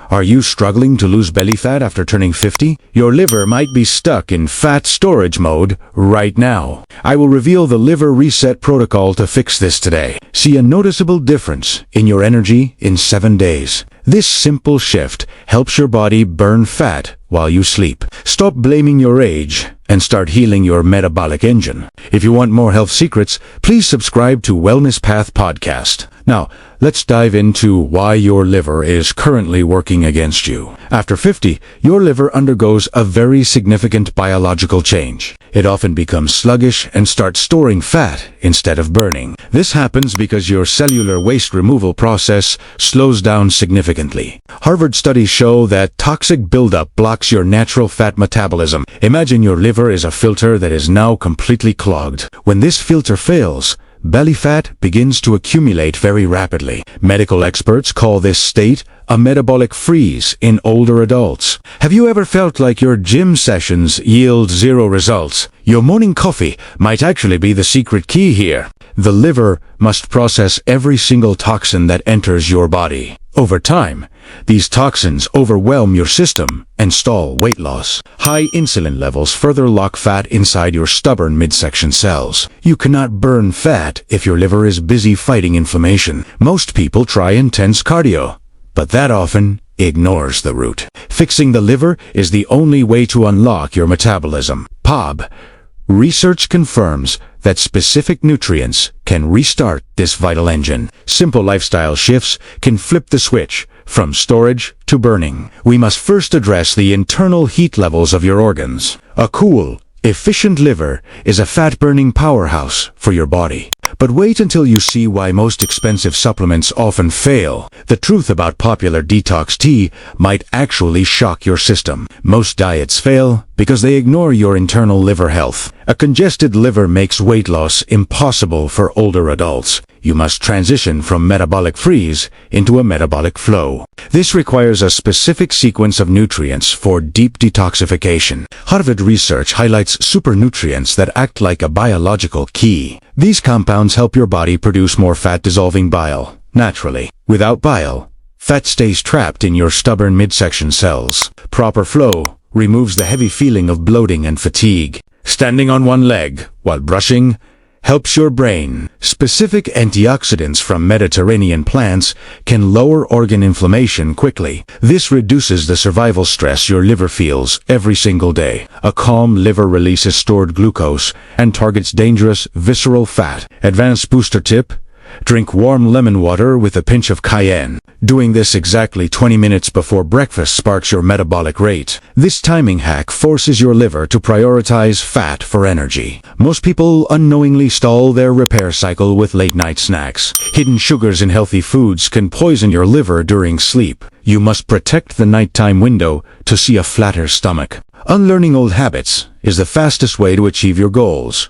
Are you struggling to lose belly fat after turning 50? Your liver might be stuck in fat storage mode right now. I will reveal the liver reset protocol to fix this today. See a noticeable difference in your energy in 7 days. This simple shift helps your body burn fat while you sleep. Stop blaming your age and start healing your metabolic engine. If you want more health secrets, please subscribe to Wellness Path Podcast. Now, let's dive into why your liver is currently working against you. After 50, your liver undergoes a very significant biological change. It often becomes sluggish and starts storing fat instead of burning. This happens because your cellular waste removal process slows down significantly. Harvard studies show that toxic buildup blocks your natural fat metabolism. Imagine your liver is a filter that is now completely clogged. When this filter fails, belly fat begins to accumulate very rapidly. Medical experts call this state a metabolic freeze in older adults. Have you ever felt like your gym sessions yield zero results? Your morning coffee might actually be the secret key here. The liver must process every single toxin that enters your body. Over time, these toxins overwhelm your system and stall weight loss. High insulin levels further lock fat inside your stubborn midsection cells. You cannot burn fat if your liver is busy fighting inflammation. Most people try intense cardio, but that often ignores the root. Fixing the liver is the only way to unlock your metabolism. POB. Research confirms that specific nutrients can restart this vital engine. Simple lifestyle shifts can flip the switch from storage to burning. We must first address the internal heat levels of your organs. A cool, efficient liver is a fat-burning powerhouse for your body. But wait until you see why most expensive supplements often fail. The truth about popular detox tea might actually shock your system. Most diets fail because they ignore your internal liver health. A congested liver makes weight loss impossible for older adults. You must transition from metabolic freeze into a metabolic flow. This requires a specific sequence of nutrients for deep detoxification. Harvard research highlights supernutrients that act like a biological key. These compounds help your body produce more fat-dissolving bile naturally. Without bile, fat stays trapped in your stubborn midsection cells. Proper flow removes the heavy feeling of bloating and fatigue. Standing on one leg while brushing helps your brain. Specific antioxidants from Mediterranean plants can lower organ inflammation quickly. This reduces the survival stress your liver feels every single day. A calm liver releases stored glucose and targets dangerous visceral fat. Advanced booster tip: drink warm lemon water with a pinch of cayenne. Doing this exactly 20 minutes before breakfast sparks your metabolic rate. This timing hack forces your liver to prioritize fat for energy. Most people unknowingly stall their repair cycle with late-night snacks. Hidden sugars in healthy foods can poison your liver during sleep. You must protect the nighttime window to see a flatter stomach. Unlearning old habits is the fastest way to achieve your goals.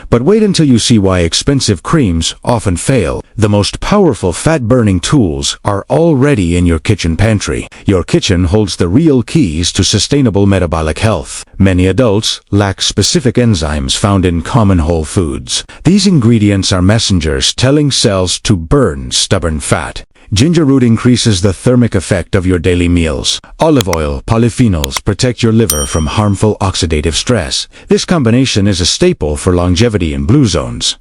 But wait until you see why expensive creams often fail. The most powerful fat-burning tools are already in your kitchen pantry. Your kitchen holds the real keys to sustainable metabolic health. Many adults lack specific enzymes found in common whole foods. These ingredients are messengers telling cells to burn stubborn fat. Ginger root increases the thermic effect of your daily meals. Olive oil, polyphenols protect your liver from harmful oxidative stress. This combination is a staple for longevity in blue zones.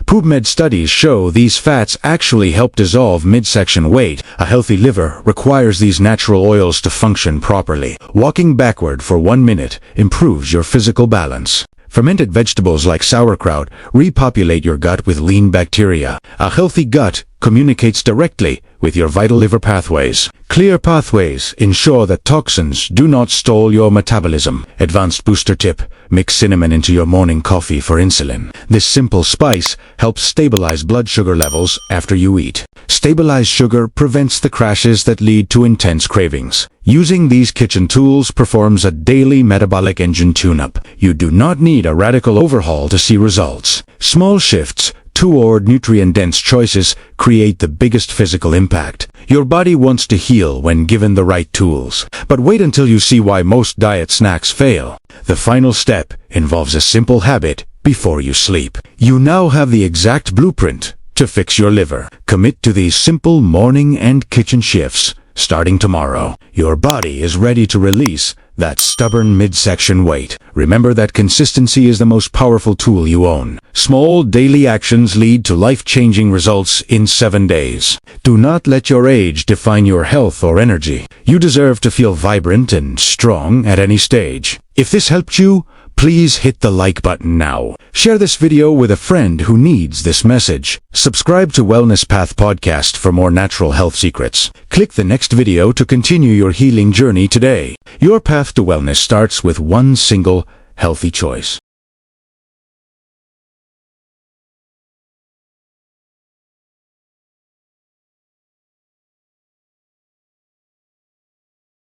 PubMed studies show these fats actually help dissolve midsection weight. A healthy liver requires these natural oils to function properly. Walking backward for 1 minute improves your physical balance. Fermented vegetables like sauerkraut repopulate your gut with lean bacteria. A healthy gut communicates directly with your vital liver pathways. Clear pathways ensure that toxins do not stall your metabolism. Advanced booster tip: mix cinnamon into your morning coffee for insulin. This simple spice helps stabilize blood sugar levels after you eat. Stabilized sugar prevents the crashes that lead to intense cravings. Using these kitchen tools performs a daily metabolic engine tune-up. You do not need a radical overhaul to see results. Small shifts toward nutrient-dense choices create the biggest physical impact. Your body wants to heal when given the right tools. But wait until you see why most diet snacks fail. The final step involves a simple habit before you sleep. You now have the exact blueprint to fix your liver. Commit to these simple morning and kitchen shifts. Starting tomorrow, your body is ready to release that stubborn midsection weight. Remember that consistency is the most powerful tool you own. Small daily actions lead to life-changing results in 7 days. Do not let your age define your health or energy. You deserve to feel vibrant and strong at any stage. If this helped you, please hit the like button now. Share this video with a friend who needs this message. Subscribe to Wellness Path Podcast for more natural health secrets. Click the next video to continue your healing journey today. Your path to wellness starts with one single healthy choice.